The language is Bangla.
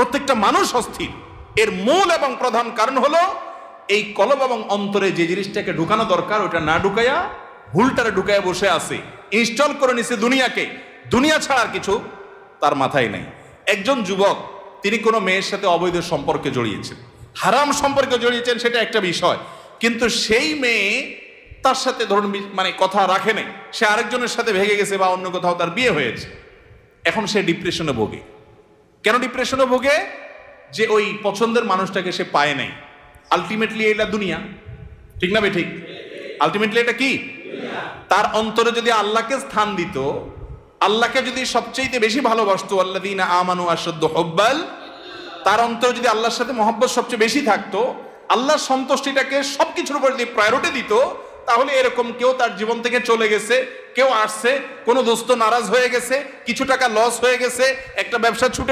প্রত্যেকটা মানুষ অস্থির। এর মূল এবং প্রধান কারণ হলো এই কলব এবং অন্তরে যে জিনিসটাকে ঢুকানো দরকার ওটা না ঢুকাইয়া ভুলটারে ঢুকাইয়া বসে আছে, ইনস্টল করে নিছে দুনিয়াকে। দুনিয়া ছাড়া আর কিছু তার মাথায় নাই। একজন যুবক তিনি কোনো মেয়ের সাথে অবৈধ সম্পর্কে জড়িয়েছেন, হারাম সম্পর্কে জড়িয়েছেন, সেটা একটা বিষয়, কিন্তু সেই মেয়ে তার সাথে ধরুন মানে কথা রাখে নাই, সে আরেকজনের সাথে ভেগে গেছে বা অন্য কোথাও তার বিয়ে হয়েছে। এখন সে ডিপ্রেশনে ভোগে। কেন ডিপ্রেশনে ভোগে? যে ওই পছন্দের মানুষটাকে সে পায় নাই। আলটিমেটলি এটা দুনিয়া, ঠিক না ঠিক? আলটিমেটলি এটা কি? তার অন্তরে যদি আল্লাহকে স্থান দিত, আল্লাহকে যদি সবচেয়ে বেশি ভালোবাসতো, আল্লাযীনা আমানু আশাদ্দু হুব্বাল, তার অন্তরে যদি আল্লাহর সাথে মহব্বত সবচেয়ে বেশি থাকতো, আল্লাহর সন্তুষ্টিটাকে সবকিছুর উপর যদি প্রায়োরিটি দিত, তাহলে এরকম কেউ তার জীবন থেকে চলে গেছে, কেউ আসছে, কোনো দোস্ত নারাজ হয়ে গেছে, কিছু টাকা লস হয়ে গেছে, একটা ব্যবসা ছুটে